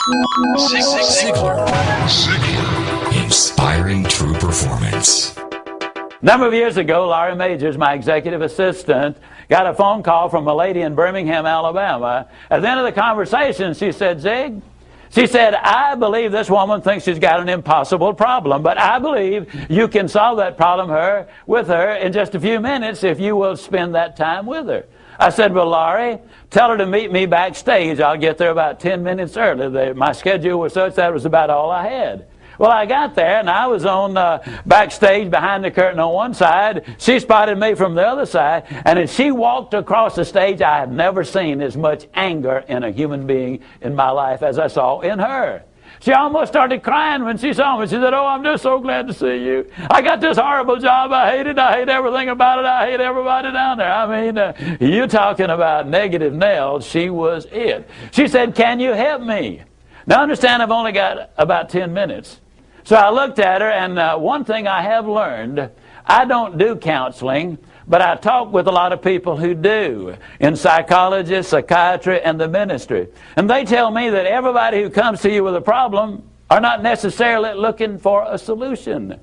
Ziegler. Inspiring true performance. A number of years ago, Laurie Majors, my executive assistant, got a phone call from a lady in Birmingham, Alabama. At the end of the conversation, she said, Zig, she said, I believe this woman thinks she's got an impossible problem, but I believe you can solve that problem with her in just a few minutes if you will spend that time with her. I said, well, Laurie, tell her to meet me backstage. I'll get there about 10 minutes early. My schedule was such that was about all I had. Well, I got there, and I was on backstage behind the curtain on one side. She spotted me from the other side, and as she walked across the stage, I had never seen as much anger in a human being in my life as I saw in her. She almost started crying when she saw me. She said, oh, I'm just so glad to see you. I got this horrible job. I hate it. I hate everything about it. I hate everybody down there. I mean, you're talking about negative nails. She was it. She said, can you help me? Now, understand, I've only got about 10 minutes. So I looked at her, and one thing I have learned, I don't do counseling, but I talk with a lot of people who do, in psychology, psychiatry, and the ministry. And they tell me that everybody who comes to you with a problem are not necessarily looking for a solution.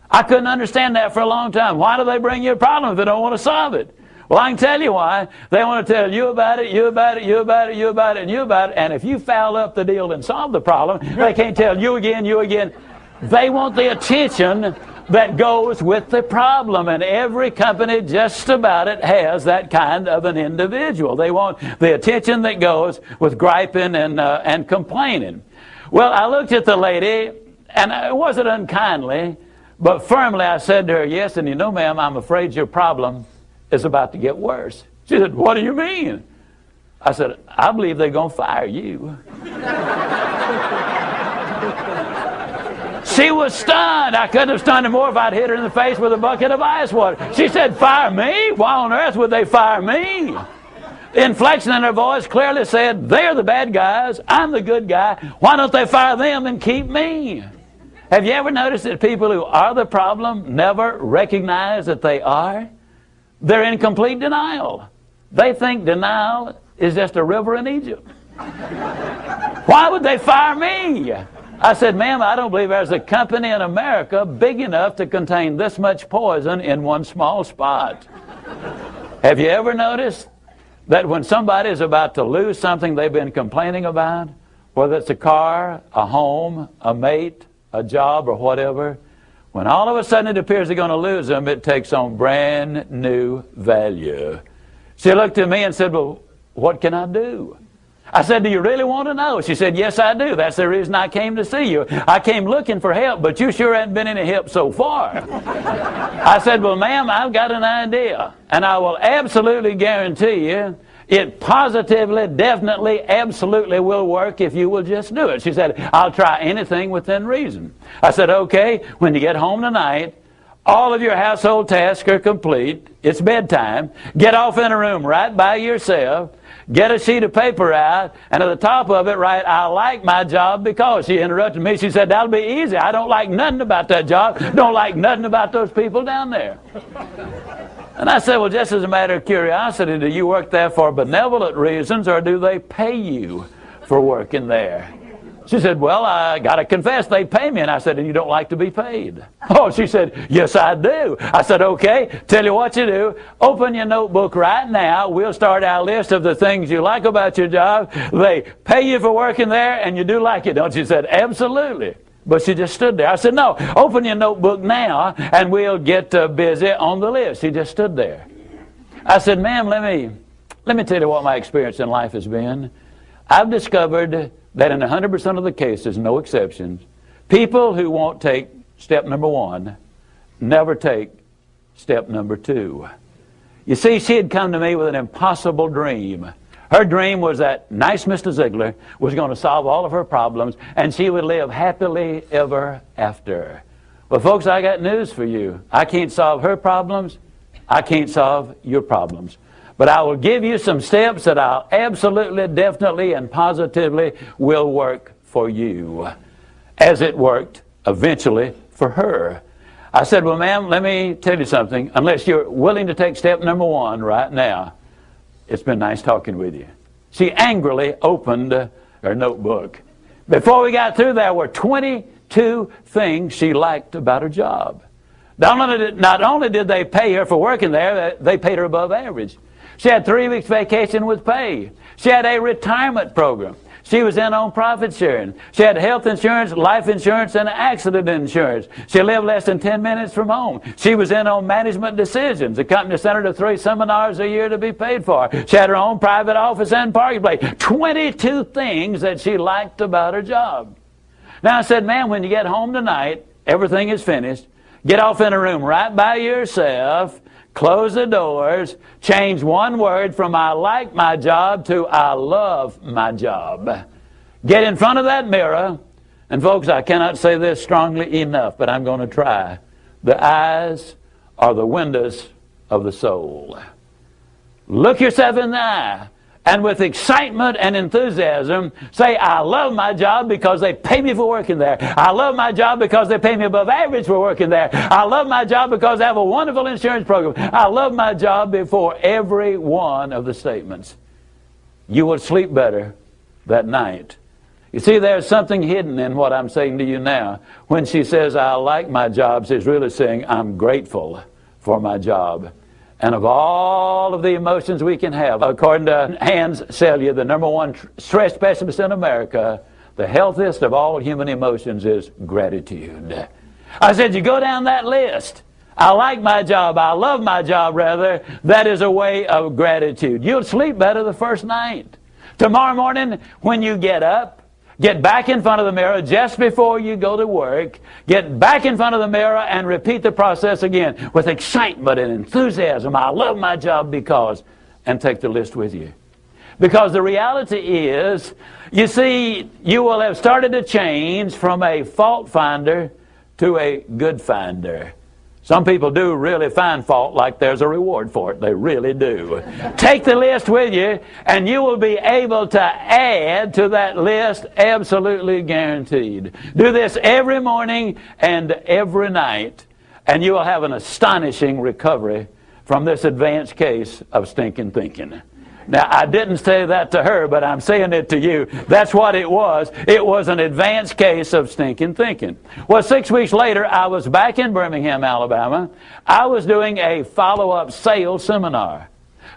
I couldn't understand that for a long time. Why do they bring you a problem if they don't want to solve it? Well, I can tell you why. They want to tell you about it, you about it, you about it, you about it, and you about it. And if you foul up the deal and solve the problem, they can't tell you again, you again. They want the attention that goes with the problem, and every company just about it has that kind of an individual. They want the attention that goes with griping and complaining. Well, I looked at the lady, and it wasn't unkindly, but firmly I said to her, yes, and you know, ma'am, I'm afraid your problem is about to get worse. She said, what do you mean? I said, I believe they're going to fire you. She was stunned. I couldn't have stunned her more if I'd hit her in the face with a bucket of ice water. She said, fire me? Why on earth would they fire me? The inflection in her voice clearly said, they're the bad guys, I'm the good guy. Why don't they fire them and keep me? Have you ever noticed that people who are the problem never recognize that they are? They're in complete denial. They think denial is just a river in Egypt. Why would they fire me? I said, ma'am, I don't believe there's a company in America big enough to contain this much poison in one small spot. Have you ever noticed that when somebody is about to lose something they've been complaining about, whether it's a car, a home, a mate, a job, or whatever, when all of a sudden it appears they're going to lose them, it takes on brand new value. She looked at me and said, well, what can I do? I said, do you really want to know? She said, yes, I do. That's the reason I came to see you. I came looking for help, but you sure haven't been any help so far. I said, well, ma'am, I've got an idea, and I will absolutely guarantee you it positively, definitely, absolutely will work if you will just do it. She said, I'll try anything within reason. I said, okay, when you get home tonight, all of your household tasks are complete. It's bedtime. Get off in a room right by yourself. Get a sheet of paper out, and at the top of it write, I like my job because. She interrupted me. She said, that'll be easy. I don't like nothing about that job. Don't like nothing about those people down there. And I said, well, just as a matter of curiosity, do you work there for benevolent reasons, or do they pay you for working there? She said, well, I got to confess, they pay me. And I said, and you don't like to be paid? Oh, she said, yes, I do. I said, okay, tell you what you do. Open your notebook right now. We'll start our list of the things you like about your job. They pay you for working there, and you do like it, don't you? She said, absolutely. But she just stood there. I said, no, open your notebook now, and we'll get busy on the list. She just stood there. I said, ma'am, let me tell you what my experience in life has been. I've discovered that in 100% of the cases, no exceptions, people who won't take step number one never take step number two. You see, she had come to me with an impossible dream. Her dream was that nice Mr. Ziegler was going to solve all of her problems, and she would live happily ever after. Well, folks, I got news for you. I can't solve her problems. I can't solve your problems. But I will give you some steps that I'll absolutely, definitely, and positively will work for you, as it worked eventually for her. I said, well, ma'am, let me tell you something. Unless you're willing to take step number one right now, it's been nice talking with you. She angrily opened her notebook. Before we got through, there were 22 things she liked about her job. Not only did they pay her for working there, they paid her above average. She had 3 weeks vacation with pay. She had a retirement program. She was in on profit sharing. She had health insurance, life insurance, and accident insurance. She lived less than 10 minutes from home. She was in on management decisions. The company sent her to 3 seminars a year to be paid for. She had her own private office and parking place. 22 things that she liked about her job. Now I said, man, when you get home tonight, everything is finished. Get off in a room right by yourself. Close the doors, change one word from I like my job to I love my job. Get in front of that mirror, and folks, I cannot say this strongly enough, but I'm going to try. The eyes are the windows of the soul. Look yourself in the eye, and with excitement and enthusiasm, say, I love my job because they pay me for working there. I love my job because they pay me above average for working there. I love my job because I have a wonderful insurance program. I love my job before every one of the statements. You will sleep better that night. You see, there's something hidden in what I'm saying to you now. When she says, I like my job, she's really saying, I'm grateful for my job. And of all of the emotions we can have, according to Hans Selye, the #1 stress specialist in America, the healthiest of all human emotions is gratitude. I said, you go down that list. I like my job. I love my job, rather. That is a way of gratitude. You'll sleep better the first night. Tomorrow morning, when you get up, get back in front of the mirror just before you go to work. Get back in front of the mirror and repeat the process again with excitement and enthusiasm. I love my job because, and take the list with you. Because the reality is, you see, you will have started to change from a fault finder to a good finder. Some people do really find fault like there's a reward for it. They really do. Take the list with you, and you will be able to add to that list, absolutely guaranteed. Do this every morning and every night, and you will have an astonishing recovery from this advanced case of stinking thinking. Now, I didn't say that to her, but I'm saying it to you. That's what it was. It was an advanced case of stinking thinking. Well, 6 weeks later, I was back in Birmingham, Alabama. I was doing a follow-up sales seminar.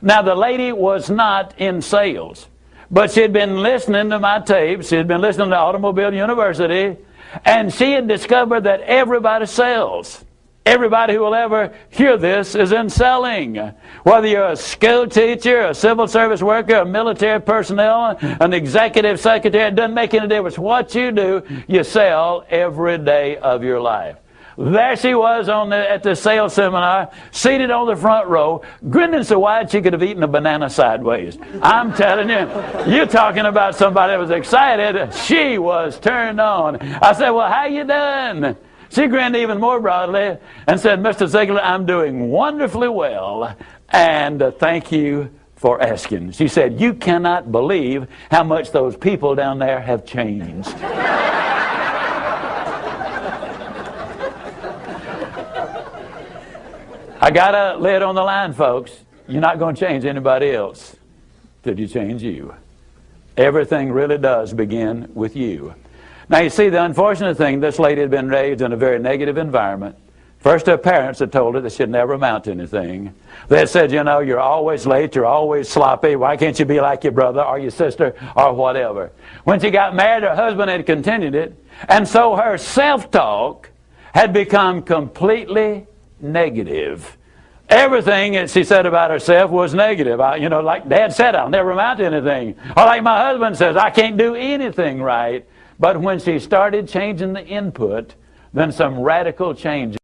Now, the lady was not in sales, but she had been listening to my tapes. She had been listening to Automobile University, and she had discovered that everybody sells. Everybody who will ever hear this is in selling. Whether you're a school teacher, a civil service worker, a military personnel, an executive secretary, it doesn't make any difference. What you do, you sell every day of your life. There she was at the sales seminar, seated on the front row, grinning so wide she could have eaten a banana sideways. I'm telling you, you're talking about somebody that was excited. She was turned on. I said, well, how you doing? She grinned even more broadly and said, Mr. Ziegler, I'm doing wonderfully well, and thank you for asking. She said, you cannot believe how much those people down there have changed. I got to lay it on the line, folks. You're not going to change anybody else till you change you. Everything really does begin with you. Now, you see, the unfortunate thing, this lady had been raised in a very negative environment. First, her parents had told her that she'd never amount to anything. They had said, you know, you're always late, you're always sloppy, why can't you be like your brother or your sister or whatever? When she got married, her husband had continued it, and so her self-talk had become completely negative. Everything that she said about herself was negative. Like Dad said, I'll never amount to anything. Or like my husband says, I can't do anything right. But when she started changing the input, then some radical changes